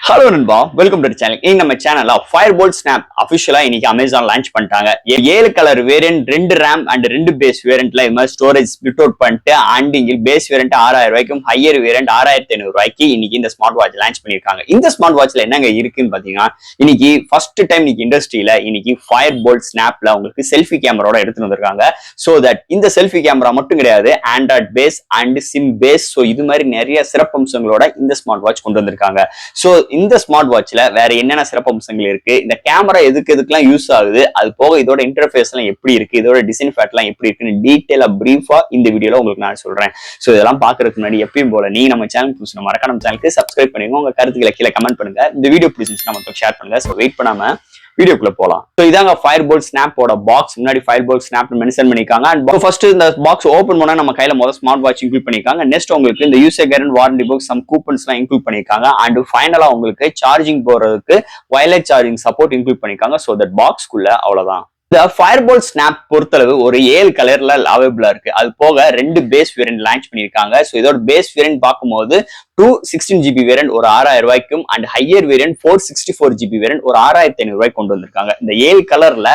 Hello நண்பா, welcome to channel. இன்னைக்கு நம்ம சேனல்ல ஃபயர்போல்ட் ஸ்னாப் அபிஷியலா இன்னைக்கு அமேசான் லான்ச் பண்ணிட்டாங்க. 7 colour variant, 2 RAM and 2 base வேரியன்ட்ல இந்த மாதிரி ஸ்டோரேஜ் ஸ்பிளிட் அவுட் பண்ணிட்டு அண்ட் இங்க பேஸ் வேரியன்ட் 6000 ரூபாய்க்கும் ஹையர் வேரியன்ட் 6500 ரூபாய்க்கு இன்னைக்கு இந்த ஸ்மார்ட் வாட்ச் லான்ச் பண்ணிருக்காங்க. இந்த ஸ்மார்ட் வாட்ச்ல என்னங்க இருக்குன்னு பாத்தீங்கன்னா, இன்னைக்கு ஃபர்ஸ்ட் டைம் இன்னைக்கு இண்டஸ்ட்ரியில இன்னைக்கு ஃபயர்போல்ட் ஸ்னாப்ல உங்களுக்கு செல்ஃபி கேமராவோட எடுத்துட்டு வந்திருக்காங்க. சோ தட் இந்த செல்ஃபி கேமரா மட்டும் கிடையாது, Android base and SIM base, so இது மாதிரி நிறைய சிறப்பம்சங்களோட இந்த ஸ்மார்ட் வாட்ச் கொண்டு வந்திருக்காங்க. சோ இந்த ஸ்மார்ட் வாட்ச்ல வேற என்னென்ன சிறப்பம்சங்கள் இருக்கு, இந்த கேமரா எதுக்கெல்லாம் யூஸ் ஆகுது, அது போக இதோட இன்டர்ஃபேஸ் எல்லாம் எப்படி இருக்கு, இதோட டிசைன் ஃபேட் எல்லாம் எப்படி இருக்குன்னு டீடைலா பிரீஃபா இந்த வீடியோல உங்களுக்கு நான் சொல்றேன். சோ இதெல்லாம் பாக்குறதுக்கு முன்னாடி எப்பயும் போல நீங்க நம்ம சேனல் புதுசு மறக்காம நம்ம சேனலுக்கு சப்ஸ்கிரைப் பண்ணுங்க, உங்க கருத்துக்களை கீழே கமெண்ட் பண்ணுங்க, இந்த வீடியோ பிடிச்சிருந்துச்சுன்னா மட்டும் ஷேர் பண்ணுங்க. சோ வெயிட் பண்ணாம வீடியோக்குள்ள போலாம். சோ இதாங்க ஃபயர்போல்ட் ஸ்னாப்போட பாக்ஸ். முன்னாடி ஃபயர்போல்ட் ஸ்னாப் மென்ஷன் பண்ணிருக்காங்க. அண்ட் ஃபர்ஸ்ட் இந்த பாக்ஸ் ஓபன் பண்ணா நம்ம கையில முதல் ஸ்மார்ட் வாட்ச் இன்க்ளூட் பண்ணிருக்காங்க. நெக்ஸ்ட் உங்களுக்கு இந்த user guarantee warranty book, some coupons எல்லாம் இன்க்ளூட் பண்ணிருக்காங்க. அண்ட் ஃபைனலா உங்களுக்கு சார்ஜிங் போறதுக்கு வயர்லெஸ் சார்ஜிங் சப்போர்ட் இன்க்ளூட் பண்ணிருக்காங்க. சோ தட் பாக்ஸ்க்குள்ள அவ்வளவுதான். இந்த ஃபயர்போல்ட் ஸ்னாப் பொறுத்தளவு ஒரு 7 கலர்ல அவைலபிளா இருக்கு. அது போக 2 பேஸ் வேரியன்ட் லான்ச் பண்ணிருக்காங்க. சோ இதோட பேஸ் வேரியன்ட் பார்க்கும்போது 216GB வேரியன்ட் ஒரு 6000 ரூபாய்க்கும் and higher variant 464GB variant ஒரு 6500 ரூபாய்க்கு கொண்டு வந்திருக்காங்க. இந்த 7 கலர்ல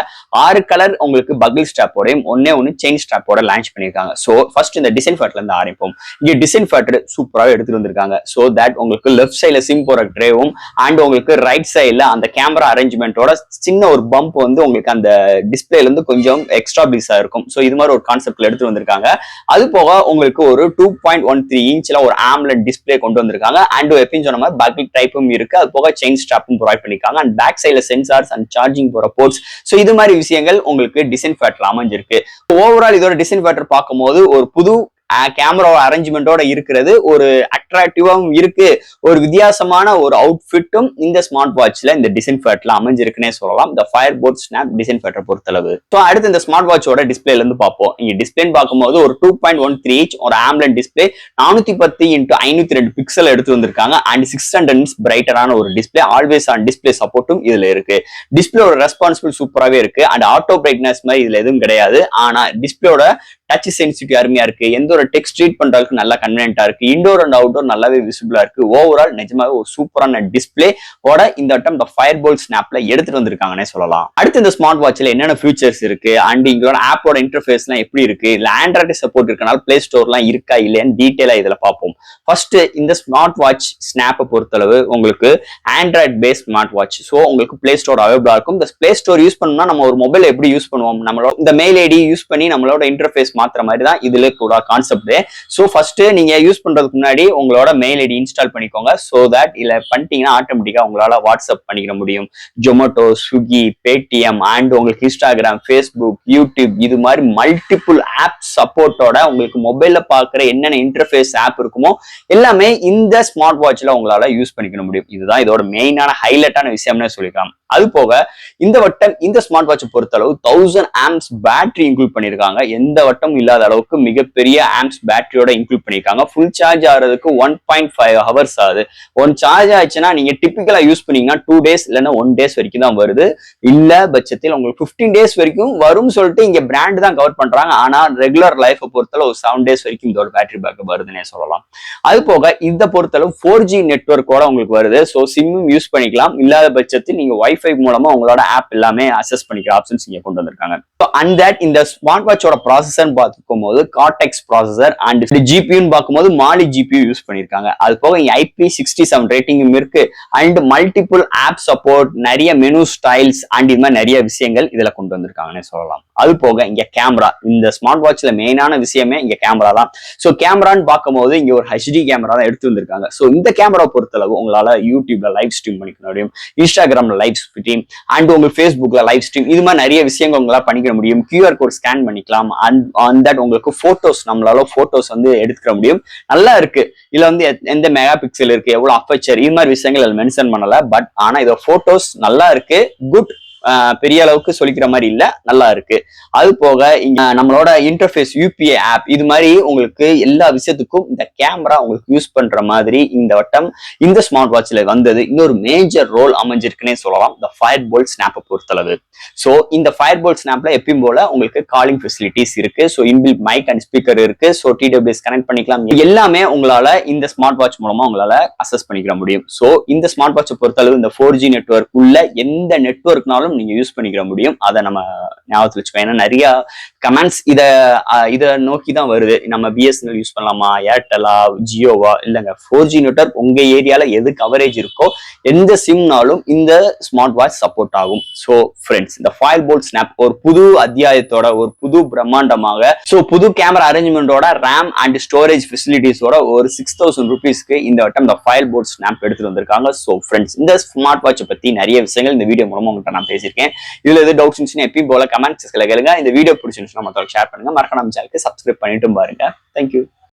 6 கலர் உங்களுக்கு பக்கிள் ஸ்ட்ராப்போடையும் ஒன்னு செயின் ஸ்ட்ராப்போட லான்ச் பண்ணிருக்காங்க. சோ ஃபர்ஸ்ட் இந்த டிசைன் ஃபேட்ல இருந்து ஆரம்பிப்போம். இங்க டிசைன் ஃபேட்டர் சூப்பராக எடுத்துட்டு வந்திருக்காங்க. சோ தட் உங்களுக்கு லெஃப்ட் சைட்ல சிம் போற ட்ரேவும் அண்ட் உங்களுக்கு ரைட் சைட்ல அந்த கேமரா அரேஞ்ச்மெண்டோட சின்ன ஒரு பம்ப் வந்து உங்களுக்கு அந்த டிஸ்பிளேல இருந்து கொஞ்சம் எக்ஸ்ட்ரா பீஸா இருக்கும். சோ இது மாதிரி ஒரு கான்செப்ட்ல எடுத்து வந்திருக்காங்க. அது போக உங்களுக்கு ஒரு 2.13 இன்ச்ல ஒரு ஆம்லெட் டிஸ்பிளே கொண்டு வந்திருக்காங்க. அண்ட் எப்பயும் சொன்ன மாதிரி பக்கிள் டைப்பும் இருக்கு. அது போக செயின் ஸ்ட்ராப்பும் ப்ரொவைட் பண்ணிருக்காங்க. அண்ட் பேக் சைட்ல சென்சார்ஸ் அண்ட் சார்ஜிங் போற போர்ட்ஸ். சோ இது மாதிரி விஷயங்கள் உங்களுக்கு டிசைன் ஃபேட்ல அமைஞ்சிருக்கு. ஓவரால் இதோட டிசைன் ஃபேட்டர் பார்க்கும்போது ஒரு புது கேமரா அரேஞ்ச்மெண்டோட இருக்கிறது, ஒரு அட்ராக்டிவாவும் இருக்கு, ஒரு வித்தியாசமான ஒரு அவுட்ஃபிட்டும் இந்த ஸ்மார்ட் வாட்ச்ல இந்த டிசைன் ஃபேட்ல அமைஞ்சிருக்குன்னே சொல்லலாம். இந்த ஃபயர்போல்ட் ஸ்னாப் டிசைன் ஃபேட்டர் பொறுத்தளவு. ஸோ அடுத்து இந்த ஸ்மார்ட் வாட்சோட டிஸ்பிளேல இருந்து பார்ப்போம். இங்க டிஸ்பிளேன்னு பார்க்கும்போது ஒரு 2.13 இன்ச் ஒரு ஆம்லெட் டிஸ்பிளே 410x502 பிக்சல் எடுத்து வந்திருக்காங்க. அண்ட் 600 nits பிரைட்டரான ஒரு டிஸ்பிளே, ஆல்வேஸ் ஆன் டிஸ்பிளே சப்போர்ட்டும் இதுல இருக்கு. டிஸ்பிளேயோட ரெஸ்பான்சிபிள் சூப்பராகவே இருக்கு. அண்ட் ஆட்டோ பிரைட்னஸ் மாதிரி இதுல எதுவும் கிடையாது. ஆனா டிஸ்பிளேயோட டச் சென்சிட்டிவ் அருமையா இருக்கு. எந்த ஒரு டெக்ஸ்ட் ரீட் பண்றதுக்கு நல்லா கன்வீனியன்ட்டா இருக்கு. இன்டோர் அண்ட் அவுட்டோர் நல்லாவே விசிபிளா இருக்கு. ஓவரால் நிஜமாவே ஒரு சூப்பரான டிஸ்பிளே ஓட இந்த வட்டம் இந்த ஃபயர்போல்ட் ஸ்னாப்ல எடுத்துட்டு வந்திருக்காங்கன்னே சொல்லலாம். அடுத்து இந்த ஸ்மார்ட் வாட்ச்ல என்னென்ன ஃபீச்சர்ஸ் இருக்கு அண்ட் இங்களோட ஆப்போட இன்டர்ஃபேஸ் எல்லாம் எப்படி இருக்கு, இல்ல ஆண்ட்ராய்டு சப்போர்ட் இருக்கனால பிளே ஸ்டோர்லாம் இருக்கா இல்லையான்னு டீடைலா இதுல பார்ப்போம். ஃபர்ஸ்ட் இந்த ஸ்மார்ட் வாட்ச் ஸ்னாப்பை பொறுத்தளவு உங்களுக்கு Android base smart watch. So உங்களுக்கு பிளே ஸ்டோர் அவைலபிளா இருக்கும். இந்த பிளே ஸ்டோர் யூஸ் பண்ணணும்னா நம்ம ஒரு மொபைல் எப்படி யூஸ் பண்ணுவோம், நம்மளோட இந்த மெயில் ஐடி யூஸ் பண்ணி நம்மளோட இன்டர்ஃபேஸ் மாத்திர மாதிரி தான் இதுல கூட கான்செப்ட். சோ ஃபர்ஸ்ட் நீங்க யூஸ் பண்றதுக்கு முன்னாடி உங்களோட மெயில் ஐடி இன்ஸ்டால் பண்ணிக்கோங்க. சோ தட் இல்ல பண்ணிட்டீங்கன்னா ஆட்டோமேட்டிக்கா உங்களால வாட்ஸ்அப் பண்ணிக்க முடியும், ஜொமேட்டோ, ஸ்விக்கி, பேடிஎம் அண்ட் உங்களுக்கு இன்ஸ்டாகிராம், ஃபேஸ்புக், யூடியூப் இது மாதிரி மல்டிபிள் ஆப் சப்போர்ட்டோட உங்களுக்கு மொபைல்ல பாக்குற என்னென்ன இன்டர்ஃபேஸ் ஆப் இருக்குமோ எல்லாமே இந்த ஸ்மார்ட் வாட்ச்ல உங்களால யூஸ் பண்ணிக்க முடியும். இதுதான் இதோட மெயினான ஹைலைட்டான விஷயம்னு சொல்லிக்கலாம். அது போக இந்த வட்டம் இந்த ஸ்மார்ட் வாட்ச் பொறுத்தளவு 1000 amps பேட்டரி இன்க்ளூட் பண்ணிருக்காங்க. எந்த வட்டம் இல்லாத அளவுக்கு மிகப்பெரிய ஆம்ஸ் பேட்டரியோட இன்க்ளூட் பண்ணிருக்காங்க. ஃபுல் சார்ஜ் ஆகிறதுக்கு 1.5 hours ஆகுது. ஒன் சார்ஜ் ஆச்சுன்னா நீங்க டிபிக்கலா யூஸ் பண்ணீங்கன்னா 2 days இல்லைன்னா 1 days வரைக்கும் தான் வருது. இல்ல பட்சத்தில் உங்களுக்கு 15 days வரைக்கும் வரும்னு சொல்லிட்டு இங்க பிராண்ட் தான் கவர் பண்றாங்க. ஆனா ரெகுலர் லைஃப் பொறுத்தளவு 7 days வரைக்கும் இதோட பேட்டரி பேக்கப் வருதுன்னே சொல்லலாம். அது போக இந்த பொறுத்தளவு 4G நெட்வொர்க்கோட உங்களுக்கு வருது. ஸோ சிம்மும் யூஸ் பண்ணிக்கலாம். இல்லாத பட்சத்தில் நீங்க வைஃபை மூலமா உங்களோட ஆப் எல்லாமே அக்சஸ் பண்ணிக்கிற ஆப்ஷன்ஸ் இங்க கொண்டு வந்திருக்காங்க. அண்ட் தட் இந்த ஸ்மார்ட் வாட்சோட ப்ராசஸர் பார்க்கும் போது கார்டெக்ஸ் ப்ராசஸர் அண்ட் ஜிபியூன்னு பார்க்கும்போது மாலி ஜிபியூ யூஸ் பண்ணிருக்காங்க. அது போக IP67 ரேட்டிங்கும் இருக்கு. அண்ட் மல்டிபிள் ஆப் சப்போர்ட், நிறைய மெனு ஸ்டைல்ஸ் அண்ட் இது மாதிரி நிறைய விஷயங்கள் இதுல கொண்டு வந்திருக்காங்கன்னு சொல்லலாம். அது போக இங்க கேமரா, இந்த ஸ்மார்ட் வாட்ச்ல மெயினான விஷயமே இங்க கேமரா தான். ஸோ கேமரான்னு பார்க்கும்போது இங்க ஒரு HD கேமரா தான் எடுத்து வந்திருக்காங்க. ஸோ இந்த கேமரா பொறுத்தளவு உங்களால யூடியூப்ல லைவ் ஸ்ட்ரீம் பண்ணிக்க முடியும், இன்ஸ்டாகிராம்ல லைவ் ஸ்ட்ரீம் அண்ட் உங்களுக்கு ஃபேஸ்புக்ல லைவ் ஸ்ட்ரீம் இது மாதிரி நிறைய விஷயங்கள் உங்களால பண்ணிக்க முடியும். QR கோட் ஸ்கேன் பண்ணிக்கலாம். அண்ட் தட் உங்களுக்கு போட்டோஸ் நம்மளால போட்டோஸ் வந்து எடுத்துக்க முடியும். நல்லா இருக்கு. இதுல வந்து எந்த மெகா பிக்சல் இருக்கு, எவ்வளவு அப்பச்சர் இது மாதிரி விஷயங்கள் மென்ஷன் பண்ணல. பட் ஆனா இதோட போட்டோஸ் நல்லா இருக்கு, குட் பெரிய அளவுக்கு சொல்லிக்கிற மாதிரி இல்ல, நல்லா இருக்கு. அது போக நம்மளோட இன்டர்ஃபேஸ் யூபிஐ ஆப் இது மாதிரி உங்களுக்கு எல்லா விஷயத்துக்கும் இந்த கேமரா உங்களுக்கு யூஸ் பண்ற மாதிரி இந்த வட்டம் இந்த ஸ்மார்ட் வாட்ச்ல வந்தது இன்னொரு மேஜர் ரோல் அமைஞ்சிருக்குன்னே சொல்லலாம் இந்த ஃபயர் போல்ட் ஸ்னாப்பை பொறுத்தளவு. ஸோ இந்த ஃபயர் போல்ட் ஸ்னாப்ல எப்பயும் போல உங்களுக்கு காலிங் ஃபெசிலிட்டிஸ் இருக்கு. So inbuilt mic and speaker இருக்கு. ஸோ டிடபிள்யூஎஸ் கனெக்ட் பண்ணிக்கலாம். எல்லாமே உங்களால இந்த ஸ்மார்ட் வாட்ச் மூலமா உங்களால அசஸ் பண்ணிக்க முடியும். ஸோ இந்த ஸ்மார்ட் வாட்சை பொறுத்தளவு இந்த 4G நெட்வொர்க் உள்ள எந்த நெட்வொர்க்னாலும் நீங்க யூஸ் பண்ணிக்க முடியும். அதை நம்ம ஞாபகத்தில் வச்சுக்கோங்க. ஏன்னா நிறைய கமெண்ட்ஸ் இதை நோக்கி தான் வருது. நம்ம பிஎஸ்என்எல் யூஸ் பண்ணலாமா, ஏர்டெலா, ஜியோவா? இல்லைங்க, 4G நெட்வொர்க் உங்க ஏரியால எது கவரேஜ் இருக்கோ எந்த சிம்னாலும் இந்த ஸ்மார்ட் வாட்ச் சப்போர்ட் ஆகும். ஸோ ஃப்ரெண்ட்ஸ், இந்த ஃபயர் போல்ட் ஸ்னாப் ஒரு புது அத்தியாயத்தோட ஒரு புது பிரம்மாண்டமாக புது கேமரா அரேஞ்ச்மெண்டோட ரேம் அண்ட் ஸ்டோரேஜ் ஃபெசிலிட்டிஸோட ஒரு 6000 rupeesக்கு இந்த வட்டம் இந்த ஃபயர் போல்ட் ஸ்னாப் எடுத்துட்டு வந்திருக்காங்க. ஸோ ஃப்ரெண்ட்ஸ், இந்த ஸ்மார்ட் வாட்சை பத்தி நிறைய விஷயங்கள் இந்த வீடியோ மூலமா உங்கள்கிட்ட நான் பேசியிருக்கேன். இதுல எது டவுட்ஸ் இருந்துச்சுன்னா எப்பயும் போல கமெண்ட் செக்ஷன்ல கேளுங்க. இந்த வீடியோ பிடிச்சிருந்துச்சுன்னா மற்றவங்க ஷேர் பண்ணுங்க. மறக்காம நம்ம சேனலுக்கு சப்ஸ்கிரைப் பண்ணிட்டும் பாருங்க. தேங்க்யூ.